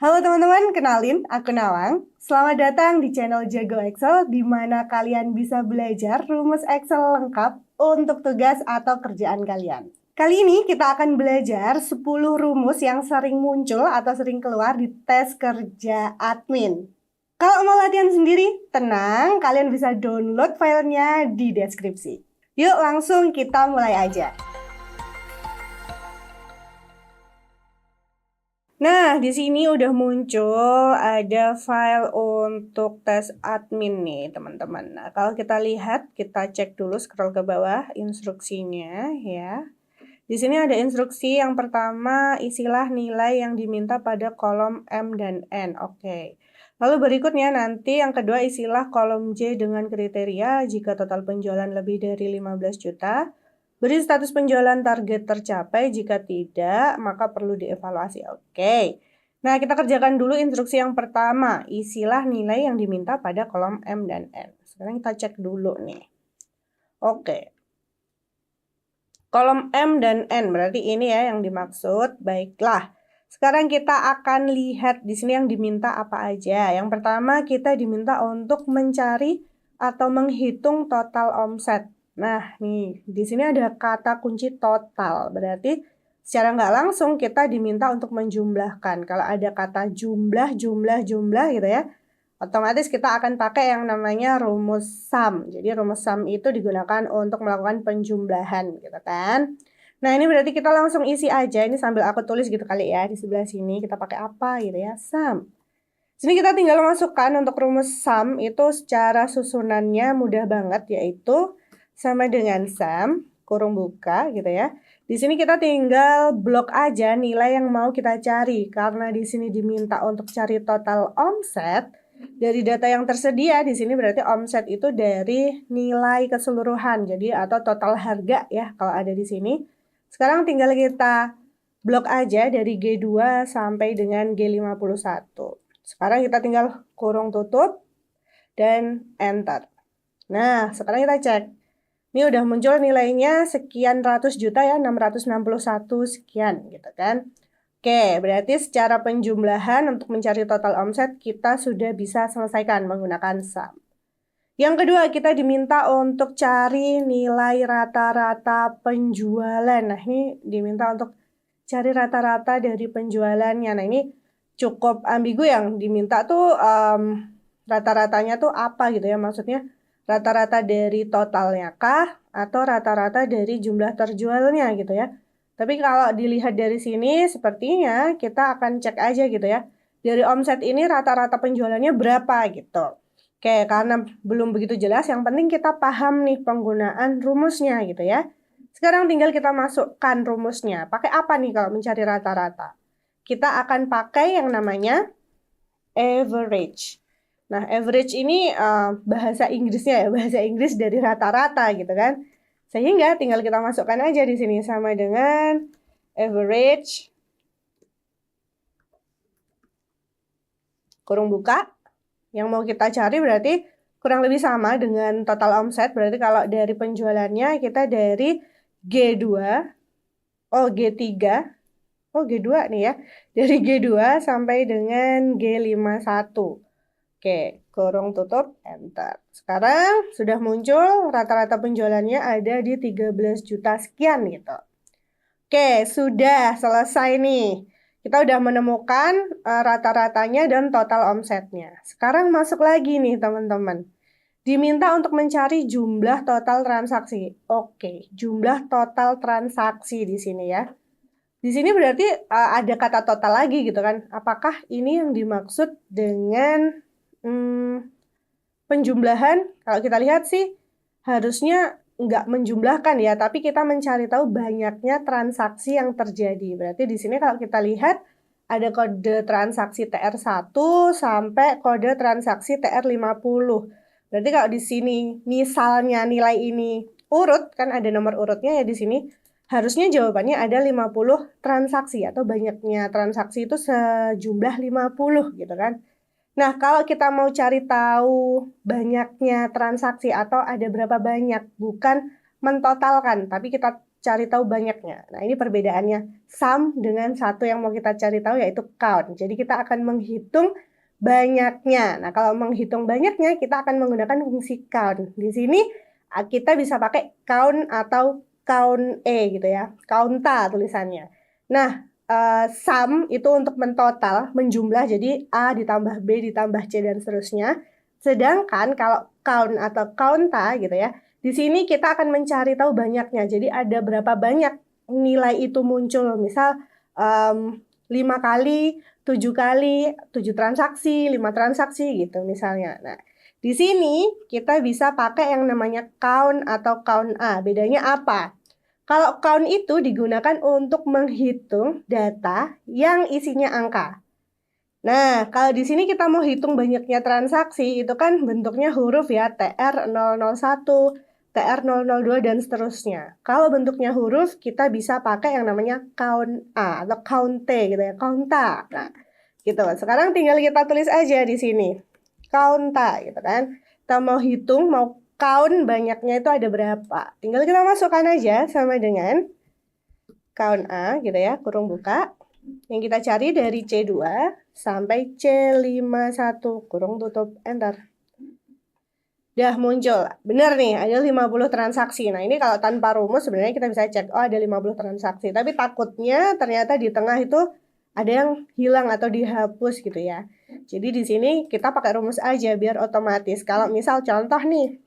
Halo teman-teman, kenalin, aku Nawang. Selamat datang di channel Jago Excel, di mana kalian bisa belajar rumus Excel lengkap untuk tugas atau kerjaan kalian. Kali ini kita akan belajar 10 rumus yang sering muncul atau sering keluar di tes kerja admin. Kalau mau latihan sendiri, tenang, kalian bisa download filenya di deskripsi. Yuk langsung kita mulai aja. Nah, di sini udah muncul ada file untuk tes admin nih, teman-teman. Nah, kalau kita lihat, kita cek dulu scroll ke bawah instruksinya ya. Di sini ada instruksi yang pertama, isilah nilai yang diminta pada kolom M dan N. Oke. Lalu berikutnya nanti yang kedua, isilah kolom J dengan kriteria jika total penjualan lebih dari 15 juta. Beri status penjualan target tercapai, jika tidak, maka perlu dievaluasi. Oke. Nah, kita kerjakan dulu instruksi yang pertama. Isilah nilai yang diminta pada kolom M dan N. Sekarang kita cek dulu nih. Oke. Kolom M dan N, berarti ini ya yang dimaksud. Baiklah. Sekarang kita akan lihat di sini yang diminta apa aja. Yang pertama, kita diminta untuk mencari atau menghitung total omset. Nah, nih, di sini ada kata kunci total. Berarti secara nggak langsung kita diminta untuk menjumlahkan. Kalau ada kata jumlah gitu ya, otomatis kita akan pakai yang namanya rumus sum. Jadi rumus sum itu digunakan untuk melakukan penjumlahan, gitu kan. Nah, ini berarti kita langsung isi aja. Ini sambil aku tulis gitu kali ya. Di sebelah sini kita pakai apa gitu ya, sum. Sini kita tinggal masukkan untuk rumus sum itu secara susunannya mudah banget, yaitu sama dengan sum, kurung buka gitu ya. Di sini kita tinggal blok aja nilai yang mau kita cari. Karena di sini diminta untuk cari total omset, dari data yang tersedia di sini berarti omset itu dari nilai keseluruhan. Jadi atau total harga ya kalau ada di sini. Sekarang tinggal kita blok aja dari G2 sampai dengan G51. Sekarang kita tinggal kurung tutup dan enter. Nah, sekarang kita cek. Ini udah muncul nilainya sekian ratus juta ya, 661 sekian gitu kan. Oke, berarti secara penjumlahan untuk mencari total omset kita sudah bisa selesaikan menggunakan sum. Yang kedua, kita diminta untuk cari nilai rata-rata penjualan. Nah, ini diminta untuk cari rata-rata dari penjualannya. Nah, ini cukup ambigu, yang diminta tuh rata-ratanya tuh apa gitu ya. Maksudnya rata-rata dari totalnya kah atau rata-rata dari jumlah terjualnya gitu ya. Tapi kalau dilihat dari sini sepertinya kita akan cek aja gitu ya. Dari omset ini rata-rata penjualannya berapa gitu. Oke, karena belum begitu jelas, yang penting kita paham nih penggunaan rumusnya gitu ya. Sekarang tinggal kita masukkan rumusnya. Pakai apa nih kalau mencari rata-rata? Kita akan pakai yang namanya average. Nah, average ini bahasa Inggrisnya ya, bahasa Inggris dari rata-rata gitu kan. Sehingga tinggal kita masukkan aja di sini sama dengan average kurung buka. Yang mau kita cari berarti kurang lebih sama dengan total omset. Berarti kalau dari penjualannya kita dari G2, G3, G2 nih ya. Dari G2 sampai dengan G51. Oke, kurung tutup, enter. Sekarang sudah muncul rata-rata penjualannya ada di 13 juta sekian gitu. Oke, sudah selesai nih. Kita udah menemukan rata-ratanya dan total omsetnya. Sekarang masuk lagi nih teman-teman. Diminta untuk mencari jumlah total transaksi. Oke, jumlah total transaksi di sini ya. Di sini berarti ada kata total lagi gitu kan. Apakah ini yang dimaksud dengan penjumlahan? Kalau kita lihat sih harusnya nggak menjumlahkan ya, tapi kita mencari tahu banyaknya transaksi yang terjadi. Berarti di sini kalau kita lihat ada kode transaksi TR1 sampai kode transaksi TR50. Berarti kalau di sini misalnya nilai ini urut, kan ada nomor urutnya ya di sini, harusnya jawabannya ada 50 transaksi atau banyaknya transaksi itu sejumlah 50 gitu kan. Nah, kalau kita mau cari tahu banyaknya transaksi atau ada berapa banyak, bukan mentotalkan, tapi kita cari tahu banyaknya. Nah, ini perbedaannya sum dengan satu yang mau kita cari tahu yaitu count. Jadi kita akan menghitung banyaknya. Nah, kalau menghitung banyaknya kita akan menggunakan fungsi count. Di sini kita bisa pakai count atau count gitu ya. Counta tulisannya. Nah, sum itu untuk mentotal, menjumlah, jadi A ditambah B ditambah C dan seterusnya. Sedangkan kalau count atau counta gitu ya, di sini kita akan mencari tahu banyaknya. Jadi ada berapa banyak nilai itu muncul. Misal 5 kali, 7 kali, 7 transaksi, 5 transaksi gitu misalnya. Nah, di sini kita bisa pakai yang namanya count atau count A. Bedanya apa? Kalau count itu digunakan untuk menghitung data yang isinya angka. Nah, kalau di sini kita mau hitung banyaknya transaksi, itu kan bentuknya huruf ya, TR001, TR002, dan seterusnya. Kalau bentuknya huruf, kita bisa pakai yang namanya count A atau count T gitu ya, counta. Nah, gitu. Sekarang tinggal kita tulis aja di sini, counta gitu kan. Kita mau hitung, mau count banyaknya itu ada berapa. Tinggal kita masukkan aja sama dengan count A gitu ya, kurung buka. Yang kita cari dari C2 sampai C51, kurung tutup, enter. Udah muncul. Benar nih, ada 50 transaksi. Nah, ini kalau tanpa rumus sebenarnya kita bisa cek, oh ada 50 transaksi. Tapi takutnya ternyata di tengah itu ada yang hilang atau dihapus gitu ya. Jadi di sini kita pakai rumus aja biar otomatis. Kalau misal contoh nih,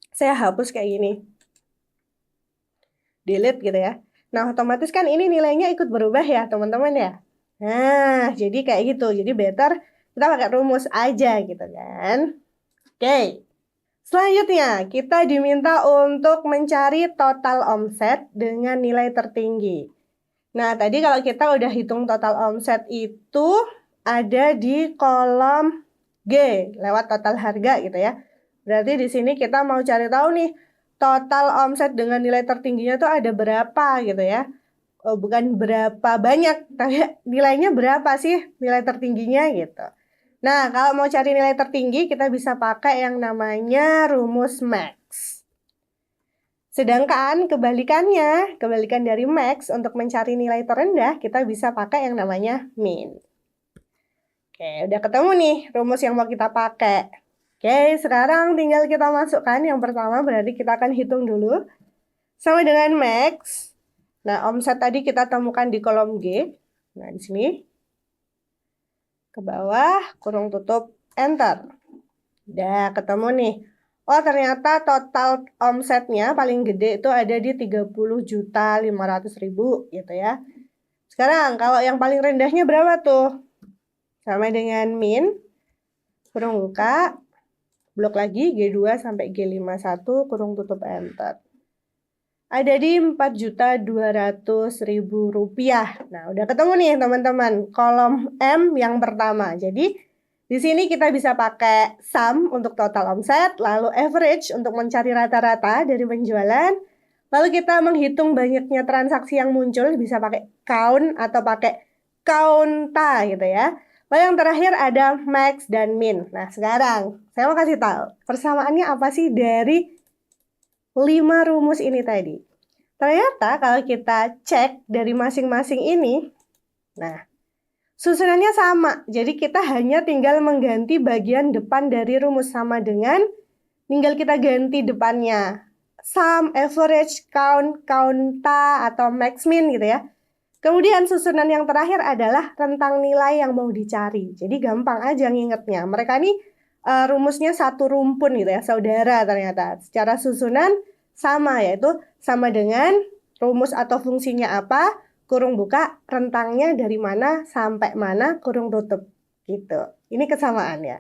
saya hapus kayak gini. Delete gitu ya. Nah, otomatis kan ini nilainya ikut berubah ya, teman-teman ya. Nah, jadi kayak gitu. Jadi better kita pakai rumus aja gitu kan. Oke. Selanjutnya, kita diminta untuk mencari total omset dengan nilai tertinggi. Nah, tadi kalau kita udah hitung total omset itu ada di kolom G, lewat total harga gitu ya. Berarti di sini kita mau cari tahu nih, total omset dengan nilai tertingginya tuh ada berapa gitu ya. Oh, bukan berapa banyak, tapi nilainya berapa sih nilai tertingginya gitu. Nah, kalau mau cari nilai tertinggi, kita bisa pakai yang namanya rumus max. Sedangkan kebalikan dari max untuk mencari nilai terendah, kita bisa pakai yang namanya min. Oke, udah ketemu nih rumus yang mau kita pakai. Oke, sekarang tinggal kita masukkan yang pertama, berarti kita akan hitung dulu. Sama dengan max. Nah, omset tadi kita temukan di kolom G. Nah, di sini. Ke bawah, kurung tutup, enter. Udah ketemu nih. Oh, ternyata total omsetnya paling gede itu ada di 30.500.000 gitu ya. Sekarang, kalau yang paling rendahnya berapa tuh? Sama dengan min. Kurung buka. Blok lagi, G2 sampai G51, kurung tutup, enter. Ada di 4.200.000 rupiah. Nah, udah ketemu nih teman-teman, kolom M yang pertama. Jadi, di sini kita bisa pakai sum untuk total omset, lalu average untuk mencari rata-rata dari penjualan. Lalu kita menghitung banyaknya transaksi yang muncul, bisa pakai count atau pakai counta gitu ya. Lalu yang terakhir ada max dan min. Nah, sekarang saya mau kasih tahu persamaannya apa sih dari 5 rumus ini tadi. Ternyata kalau kita cek dari masing-masing ini, nah, susunannya sama. Jadi kita hanya tinggal mengganti bagian depan dari rumus, sama dengan tinggal kita ganti depannya. Sum, average, count, counta, atau max min gitu ya. Kemudian susunan yang terakhir adalah rentang nilai yang mau dicari. Jadi gampang aja ngingetnya. Mereka ini rumusnya satu rumpun gitu ya, saudara ternyata. Secara susunan sama, yaitu sama dengan rumus atau fungsinya apa, kurung buka, rentangnya dari mana sampai mana, kurung tutup. Gitu. Ini kesamaan ya.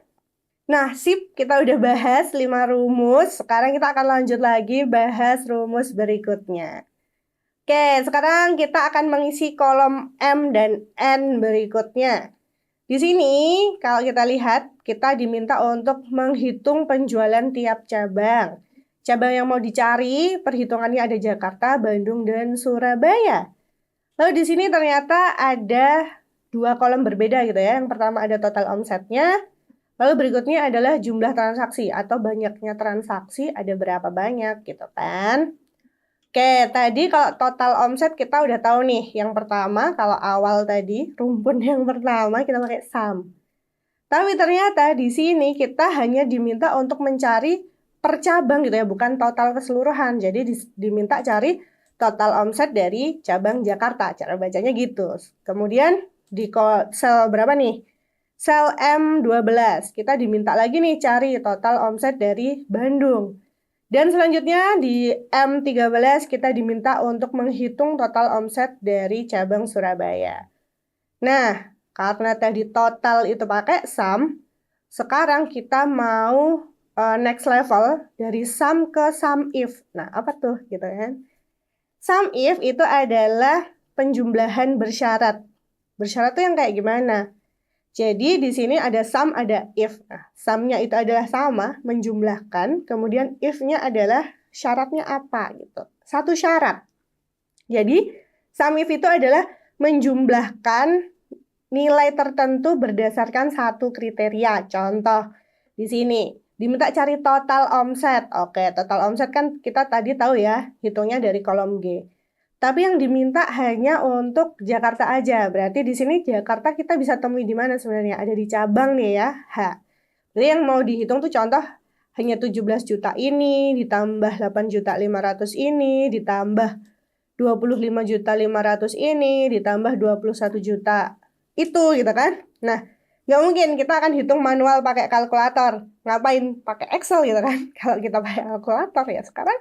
Nah, sip, kita udah bahas 5 rumus. Sekarang kita akan lanjut lagi bahas rumus berikutnya. Oke, sekarang kita akan mengisi kolom M dan N berikutnya. Di sini, kalau kita lihat, kita diminta untuk menghitung penjualan tiap cabang. Cabang yang mau dicari, perhitungannya ada Jakarta, Bandung, dan Surabaya. Lalu di sini ternyata ada 2 kolom berbeda gitu ya. Yang pertama ada total omsetnya, lalu berikutnya adalah jumlah transaksi atau banyaknya transaksi, ada berapa banyak gitu kan. Oke, tadi kalau total omset kita udah tahu nih. Yang pertama, kalau awal tadi, rumpun yang pertama kita pakai sum. Tapi ternyata di sini kita hanya diminta untuk mencari per cabang gitu ya, bukan total keseluruhan. Jadi diminta cari total omset dari cabang Jakarta. Cara bacanya gitu. Kemudian di sel berapa nih? Sel M12. Kita diminta lagi nih cari total omset dari Bandung. Dan selanjutnya di M13 kita diminta untuk menghitung total omset dari cabang Surabaya. Nah, karena tadi total itu pakai sum, sekarang kita mau next level dari sum ke sum if. Nah, apa tuh gitu kan? Sum if itu adalah penjumlahan bersyarat. Bersyarat tuh yang kayak gimana? Jadi di sini ada sum, ada if. Nah, sumnya itu adalah sama, menjumlahkan. Kemudian if-nya adalah syaratnya apa gitu. Satu syarat. Jadi sum if itu adalah menjumlahkan nilai tertentu berdasarkan satu kriteria. Contoh di sini diminta cari total omset. Oke, total omset kan kita tadi tahu ya, hitungnya dari kolom G. Tapi yang diminta hanya untuk Jakarta aja. Berarti di sini Jakarta kita bisa temui di mana sebenarnya? Ada di cabang nih ya. H. Jadi yang mau dihitung tuh contoh hanya 17 juta ini, ditambah 8.500.000 ini, ditambah 25.500.000 ini, ditambah 21 juta. Itu gitu kan. Nah, nggak mungkin kita akan hitung manual pakai kalkulator. Ngapain pakai Excel gitu kan. Kalau kita pakai kalkulator ya sekarang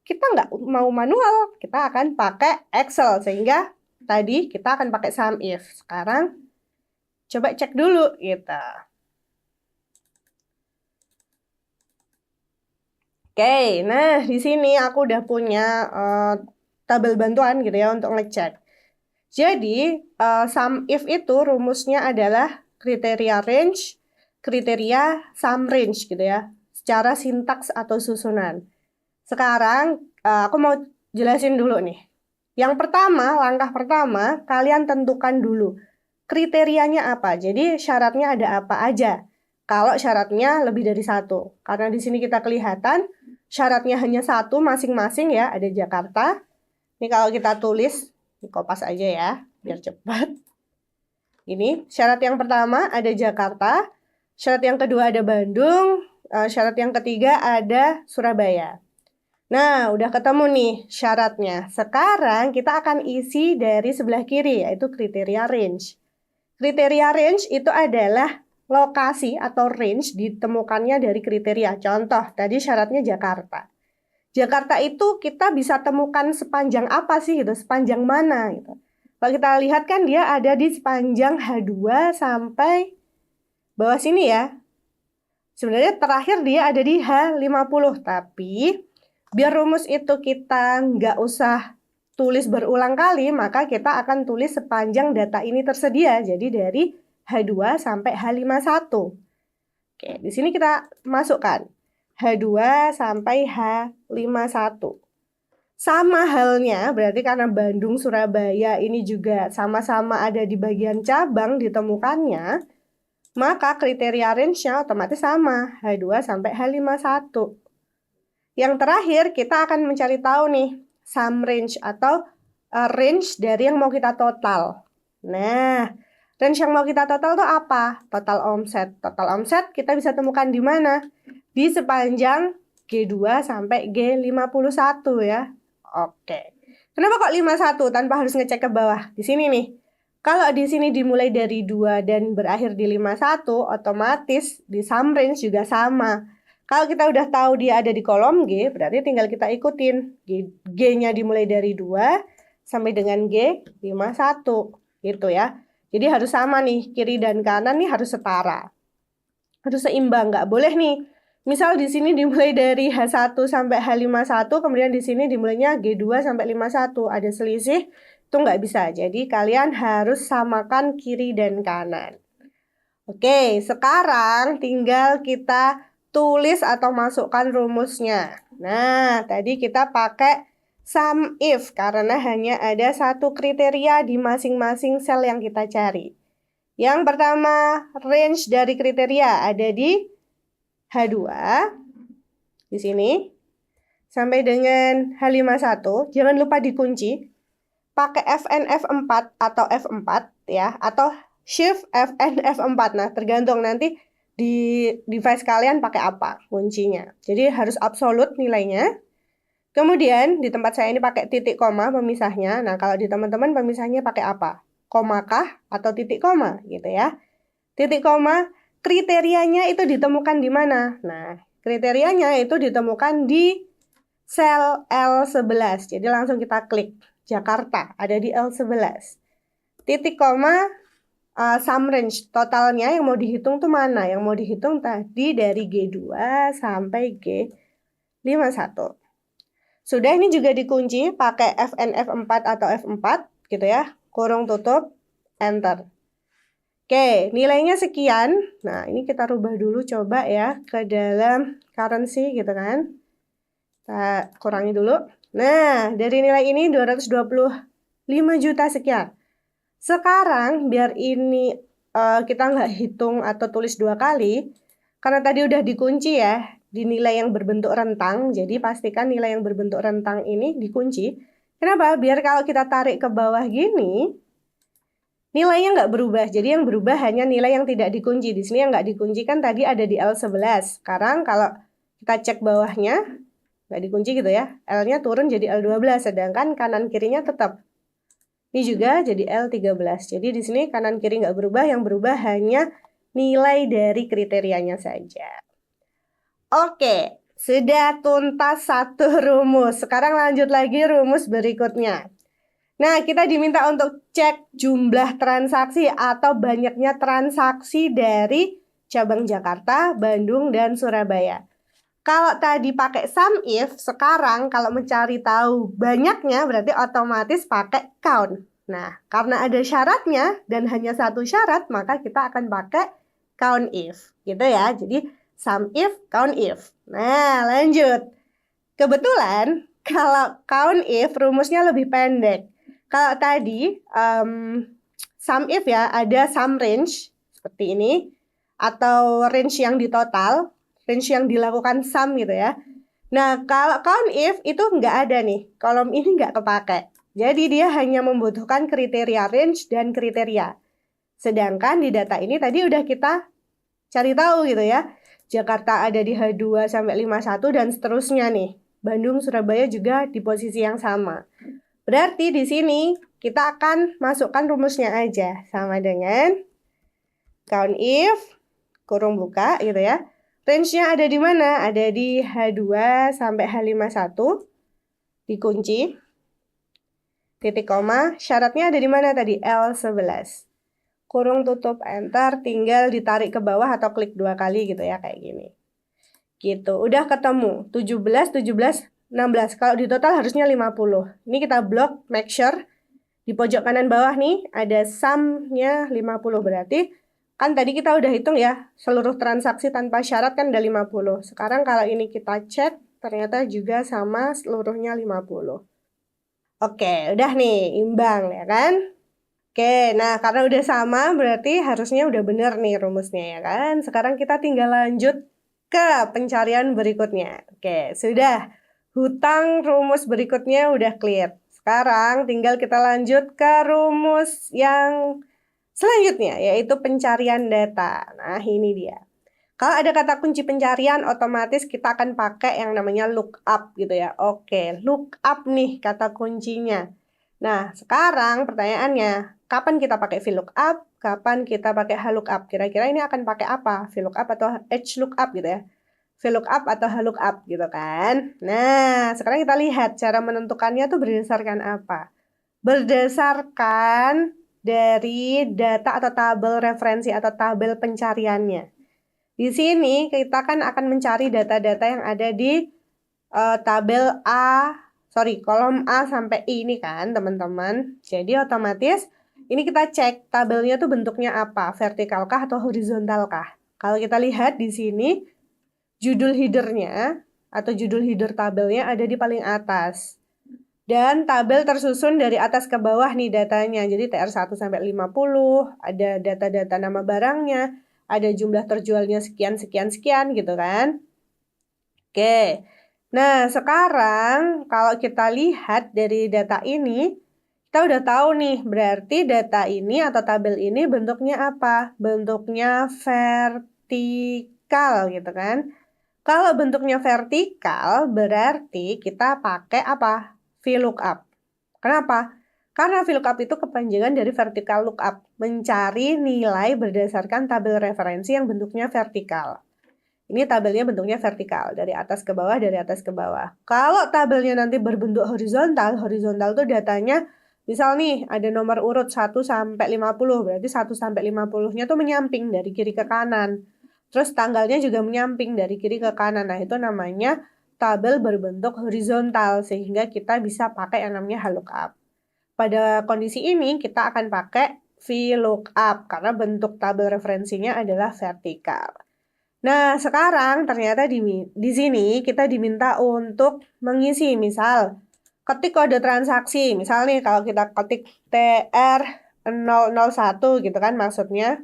kita nggak mau manual, kita akan pakai Excel. Sehingga tadi kita akan pakai sum if. Sekarang coba cek dulu gitu. Oke, nah di sini aku udah punya tabel bantuan gitu ya untuk ngecek. Jadi sum if itu rumusnya adalah kriteria range, kriteria sum range gitu ya. Secara sintaks atau susunan. Sekarang aku mau jelasin dulu nih. Yang pertama, langkah pertama, kalian tentukan dulu kriterianya apa. Jadi syaratnya ada apa aja. Kalau syaratnya lebih dari satu. Karena di sini kita kelihatan syaratnya hanya satu masing-masing ya, ada Jakarta. Ini kalau kita tulis, dikopas aja ya, biar cepat. Ini syarat yang pertama ada Jakarta, syarat yang kedua ada Bandung, syarat yang ketiga ada Surabaya. Nah, udah ketemu nih syaratnya. Sekarang kita akan isi dari sebelah kiri, yaitu kriteria range. Kriteria range itu adalah lokasi atau range ditemukannya dari kriteria. Contoh, tadi syaratnya Jakarta. Jakarta itu kita bisa temukan sepanjang apa sih gitu, sepanjang mana gitu. Kalau kita lihat kan dia ada di sepanjang H2 sampai bawah sini ya. Sebenarnya terakhir dia ada di H50, tapi biar rumus itu kita nggak usah tulis berulang kali, maka kita akan tulis sepanjang data ini tersedia. Jadi dari H2 sampai H51. Oke, di sini kita masukkan H2 sampai H51. Sama halnya, berarti karena Bandung, Surabaya ini juga sama-sama ada di bagian cabang ditemukannya, maka kriteria range-nya otomatis sama, H2 sampai H51. Yang terakhir, kita akan mencari tahu nih, sum range atau range dari yang mau kita total. Nah, range yang mau kita total itu apa? Total omset. Total omset kita bisa temukan di mana? Di sepanjang G2 sampai G51 ya. Oke. Kenapa kok 51 tanpa harus ngecek ke bawah? Di sini nih. Kalau di sini dimulai dari 2 dan berakhir di 51, otomatis di sum range juga sama. Kalau kita udah tahu dia ada di kolom G, berarti tinggal kita ikutin. G-nya dimulai dari 2 sampai dengan G51. Gitu ya. Jadi harus sama nih, kiri dan kanan nih harus setara. Harus seimbang, nggak boleh nih. Misal di sini dimulai dari H1 sampai H51, kemudian di sini dimulainya G2 sampai 51. Ada selisih, itu nggak bisa. Jadi kalian harus samakan kiri dan kanan. Oke, sekarang tinggal kita tulis atau masukkan rumusnya. Nah, tadi kita pakai sum if karena hanya ada satu kriteria di masing-masing sel yang kita cari. Yang pertama, range dari kriteria ada di H2 di sini. sampai dengan H51, jangan lupa dikunci. Pakai Fn F4 atau F4 ya, atau Shift Fn F4. Nah, tergantung nanti di device kalian pakai apa kuncinya. Jadi harus absolut nilainya. Kemudian di tempat saya ini pakai titik koma pemisahnya. Nah, kalau di teman-teman pemisahnya pakai apa? Koma kah atau titik koma gitu ya. Titik koma, kriterianya itu ditemukan di mana? Nah, kriterianya itu ditemukan di sel L11. Jadi langsung kita klik. Jakarta ada di L11. Titik koma, sum range totalnya yang mau dihitung tuh mana? Yang mau dihitung tadi dari G2 sampai G51. Sudah, ini juga dikunci pakai Fn F4 atau F4 gitu ya. Kurung tutup, enter. Oke, nilainya sekian. Nah, ini kita rubah dulu coba ya ke dalam currency gitu kan. Kita kurangi dulu. Nah, dari nilai ini 225 juta sekian. Sekarang biar ini kita nggak hitung atau tulis 2 kali, karena tadi udah dikunci ya di nilai yang berbentuk rentang, jadi pastikan nilai yang berbentuk rentang ini dikunci. Kenapa? Biar kalau kita tarik ke bawah gini, nilainya nggak berubah. Jadi yang berubah hanya nilai yang tidak dikunci. Di sini yang nggak dikunci kan tadi ada di L11. Sekarang kalau kita cek bawahnya, nggak dikunci gitu ya. L-nya turun jadi L12, sedangkan kanan kirinya tetap. Ini juga jadi L13. Jadi di sini kanan kiri nggak berubah, yang berubah hanya nilai dari kriterianya saja. Oke, sudah tuntas satu rumus. Sekarang lanjut lagi rumus berikutnya. Nah, kita diminta untuk cek jumlah transaksi atau banyaknya transaksi dari cabang Jakarta, Bandung, dan Surabaya. Kalau tadi pakai sum if, sekarang kalau mencari tahu banyaknya berarti otomatis pakai count. Nah, karena ada syaratnya dan hanya satu syarat, maka kita akan pakai count if. Gitu ya, jadi sum if, count if. Nah, lanjut. Kebetulan kalau count if rumusnya lebih pendek. Kalau tadi sum if ya, ada sum range seperti ini, atau range yang di total, range yang dilakukan sum gitu ya. Nah, kalau count if itu nggak ada nih, kolom ini nggak kepake. Jadi dia hanya membutuhkan kriteria range dan kriteria. Sedangkan di data ini tadi udah kita cari tahu gitu ya. Jakarta ada di H2 sampai 51 dan seterusnya nih. Bandung, Surabaya juga di posisi yang sama. Berarti di sini kita akan masukkan rumusnya aja. Sama dengan count if, kurung buka gitu ya. Range-nya ada di mana? Ada di H2 sampai H51. Dikunci. Titik koma. Syaratnya ada di mana tadi? L11. Kurung tutup enter. Tinggal ditarik ke bawah atau klik 2 kali gitu ya. Kayak gini. Gitu. Udah ketemu. 17, 17, 16. Kalau di total harusnya 50. Ini kita blok. Make sure. Di pojok kanan bawah nih. Ada sum-nya 50. Berarti kan tadi kita udah hitung ya, seluruh transaksi tanpa syarat kan ada 50. Sekarang kalau ini kita cek, ternyata juga sama seluruhnya 50. Oke, udah nih, imbang ya kan? Oke, nah karena udah sama berarti harusnya udah bener nih rumusnya ya kan? Sekarang kita tinggal lanjut ke pencarian berikutnya. Oke, sudah. Hutang rumus berikutnya udah clear. Sekarang tinggal kita lanjut ke rumus yang selanjutnya, yaitu pencarian data. Nah, ini dia. Kalau ada kata kunci pencarian, otomatis kita akan pakai yang namanya lookup gitu ya. Oke, lookup nih kata kuncinya. Nah, sekarang pertanyaannya, kapan kita pakai VLOOKUP, kapan kita pakai HLOOKUP? Kira-kira ini akan pakai apa? VLOOKUP atau HLOOKUP gitu ya. VLOOKUP atau HLOOKUP gitu kan. Nah, sekarang kita lihat cara menentukannya tuh berdasarkan apa? Berdasarkan dari data atau tabel referensi atau tabel pencariannya. Di sini kita kan akan mencari data-data yang ada di tabel kolom A sampai I ini kan teman-teman. Jadi otomatis ini kita cek tabelnya tuh bentuknya apa, vertikal kah atau horizontal kah. Kalau kita lihat di sini judul headernya atau judul header tabelnya ada di paling atas. Dan tabel tersusun dari atas ke bawah nih datanya. Jadi TR1 sampai 50, ada data-data nama barangnya, ada jumlah terjualnya sekian, sekian, sekian gitu kan. Oke, Nah, sekarang kalau kita lihat dari data ini, kita udah tahu nih, berarti data ini atau tabel ini bentuknya apa? Bentuknya vertikal gitu kan. Kalau bentuknya vertikal, berarti kita pakai apa? VLOOKUP. Kenapa? Karena VLOOKUP itu kepanjangan dari vertical lookup, mencari nilai berdasarkan tabel referensi yang bentuknya vertikal. Ini tabelnya bentuknya vertikal, dari atas ke bawah, dari atas ke bawah. Kalau tabelnya nanti berbentuk horizontal, horizontal tuh datanya, misal nih ada nomor urut 1 sampai 50, berarti 1 sampai 50-nya tuh menyamping dari kiri ke kanan. Terus tanggalnya juga menyamping dari kiri ke kanan. Nah, itu namanya tabel berbentuk horizontal, sehingga kita bisa pakai yang namanya VLOOKUP. Pada kondisi ini, kita akan pakai VLOOKUP, karena bentuk tabel referensinya adalah vertikal. Nah, sekarang ternyata di sini kita diminta untuk mengisi, misal ketik kode transaksi. Misal nih kalau kita ketik TR001 gitu kan maksudnya.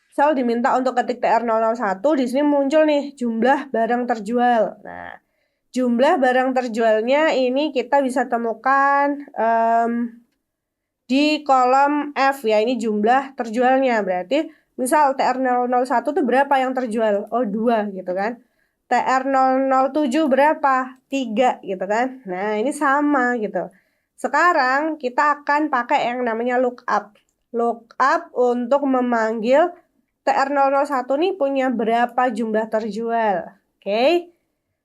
Misal diminta untuk ketik TR001, di sini muncul nih jumlah barang terjual. Nah, jumlah barang terjualnya ini kita bisa temukan di kolom F ya, ini jumlah terjualnya. Berarti misal TR001 tuh berapa yang terjual? Oh, 2 gitu kan. TR007 berapa? 3 gitu kan. Nah, ini sama gitu. Sekarang kita akan pakai yang namanya lookup. Lookup untuk memanggil TR001 nih punya berapa jumlah terjual. Oke.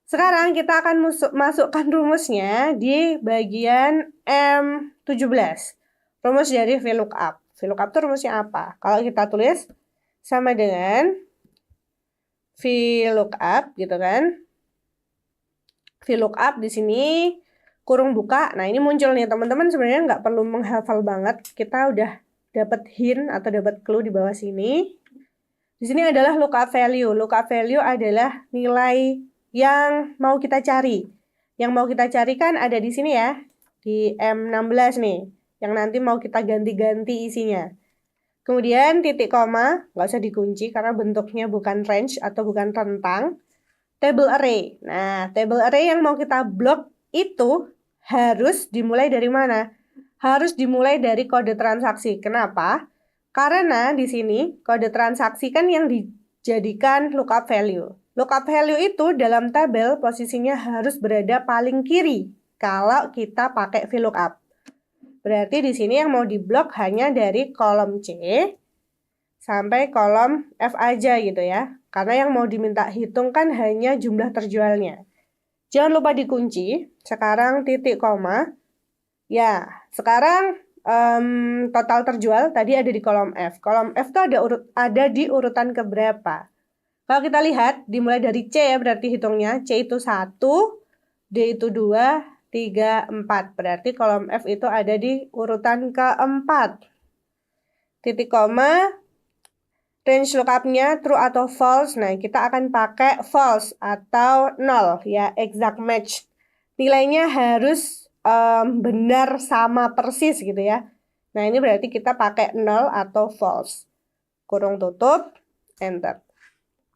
Sekarang kita akan masukkan rumusnya di bagian M17. Rumus dari VLOOKUP. VLOOKUP itu rumusnya apa? Kalau kita tulis sama dengan VLOOKUP gitu kan. VLOOKUP di sini kurung buka. Nah, ini muncul nih teman-teman, sebenarnya nggak perlu menghafal banget. Kita udah dapat hint atau dapat clue di bawah sini. Di sini adalah lookup value. Lookup value adalah nilai yang mau kita cari. Yang mau kita cari kan ada di sini ya, di M16 nih, yang nanti mau kita ganti-ganti isinya. Kemudian titik koma, nggak usah dikunci karena bentuknya bukan range atau bukan rentang. Table array. Nah, table array yang mau kita blok itu harus dimulai dari mana? Harus dimulai dari kode transaksi. Kenapa? Karena di sini kode transaksi kan yang dijadikan lookup value. Lookup value itu dalam tabel posisinya harus berada paling kiri kalau kita pakai VLOOKUP. Berarti di sini yang mau diblok hanya dari kolom C sampai kolom F aja gitu ya. Karena yang mau diminta hitung kan hanya jumlah terjualnya. Jangan lupa dikunci. Sekarang titik koma. Ya, sekarang total terjual tadi ada di kolom F. Kolom F itu ada di urutan keberapa? Kalau kita lihat, dimulai dari C ya, berarti hitungnya. C itu 1, D itu 2, 3, 4. Berarti kolom F itu ada di urutan keempat. Titik koma, range lookupnya true atau false. Nah, kita akan pakai false atau 0 ya, exact match. Nilainya harus benar sama persis gitu ya. Nah, ini berarti kita pakai 0 atau false. Kurung tutup, enter.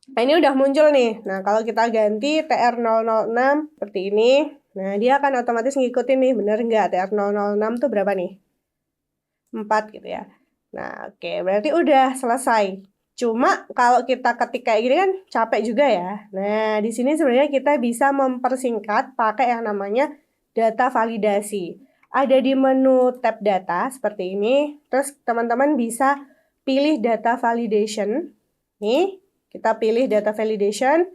Nah, ini udah muncul nih. Nah, kalau kita ganti TR006 seperti ini, nah dia akan otomatis ngikutin nih, bener nggak? TR006 tuh berapa nih? 4 gitu ya. Nah, oke, berarti udah selesai. Cuma kalau kita ketik kayak gini kan capek juga ya. Nah, di sini sebenarnya kita bisa mempersingkat pakai yang namanya data validasi. Ada di menu tab data seperti ini. Terus teman-teman bisa pilih data validation. Nih, kita pilih data validation.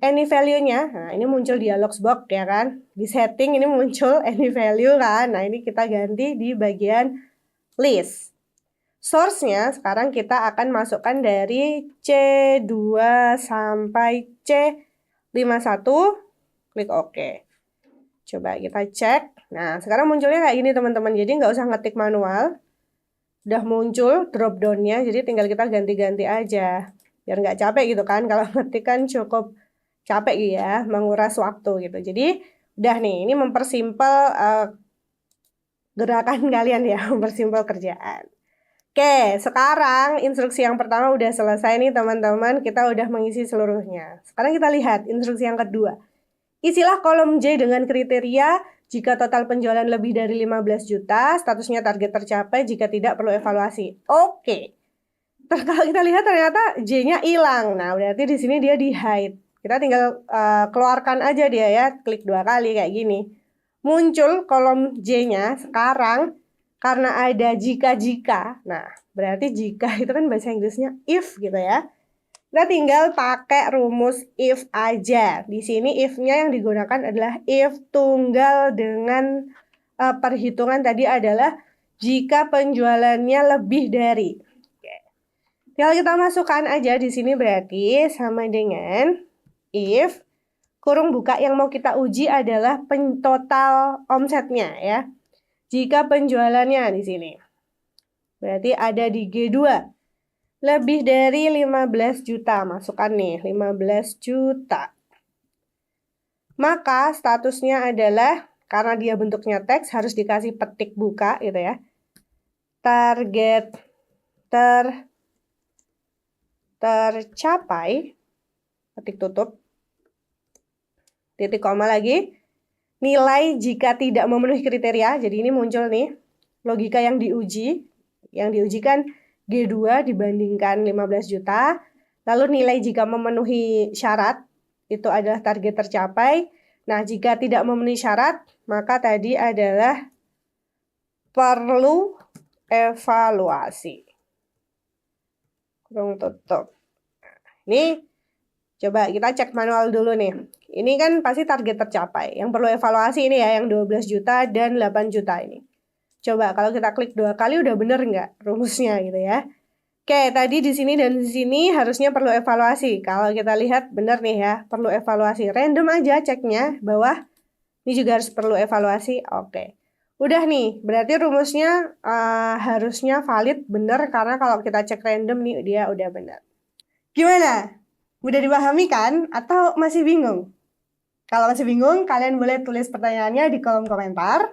Any value-nya. Nah, ini muncul dialog box ya kan. Di setting ini muncul any value kan. Nah, ini kita ganti di bagian list. Source-nya sekarang kita akan masukkan dari C2 sampai C51. Klik OK. Coba kita cek. Nah, sekarang munculnya kayak gini teman-teman. Jadi nggak usah ngetik manual. Udah muncul drop down-nya. Jadi tinggal kita ganti-ganti aja. Biar nggak capek gitu kan. Kalau ngetik kan cukup capek gitu ya. Menguras waktu gitu. Jadi udah nih. Ini mempersimpel gerakan kalian ya. Mempersimpel kerjaan. Oke, sekarang instruksi yang pertama udah selesai nih teman-teman. Kita udah mengisi seluruhnya. Sekarang kita lihat instruksi yang kedua. Isilah kolom J dengan kriteria jika total penjualan lebih dari 15 juta, statusnya target tercapai, jika tidak perlu evaluasi. Oke. Terus kalau kita lihat ternyata J-nya hilang. Nah, berarti di sini dia di hide. Kita tinggal keluarkan aja dia ya, klik 2 kali kayak gini. Muncul kolom J-nya sekarang karena ada jika-jika. Nah, berarti jika itu kan bahasa Inggrisnya if gitu ya. Kita tinggal pakai rumus if aja. Di sini if-nya yang digunakan adalah if tunggal dengan perhitungan tadi adalah jika penjualannya lebih dari. Tinggal kita masukkan aja di sini berarti sama dengan if kurung buka yang mau kita uji adalah total omsetnya ya. Jika penjualannya di sini berarti ada di G2 lebih dari 15 juta, masukkan nih 15 juta. Maka statusnya adalah karena dia bentuknya teks harus dikasih petik buka gitu ya. Target tercapai, petik tutup, titik koma lagi, nilai jika tidak memenuhi kriteria. Jadi ini muncul nih logika yang diuji. Yang diujikan G2 dibandingkan 15 juta. Lalu nilai jika memenuhi syarat itu adalah target tercapai. Nah, jika tidak memenuhi syarat, maka tadi adalah perlu evaluasi. Kurung tutup. Ini coba kita cek manual dulu nih. Ini kan pasti target tercapai. Yang perlu evaluasi ini ya, yang 12 juta dan 8 juta ini. Coba kalau kita klik 2 kali udah bener nggak rumusnya gitu ya. Oke, tadi di sini dan di sini harusnya perlu evaluasi. Kalau kita lihat bener nih ya, perlu evaluasi. Random aja ceknya bawah. Ini juga harus perlu evaluasi. Oke. Udah nih, berarti rumusnya harusnya valid bener karena kalau kita cek random nih dia udah bener. Gimana? Mudah dipahami kan? Atau masih bingung? Kalau masih bingung, kalian boleh tulis pertanyaannya di kolom komentar.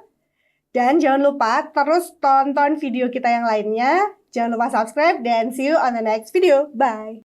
Dan jangan lupa terus tonton video kita yang lainnya. Jangan lupa subscribe dan see you on the next video. Bye!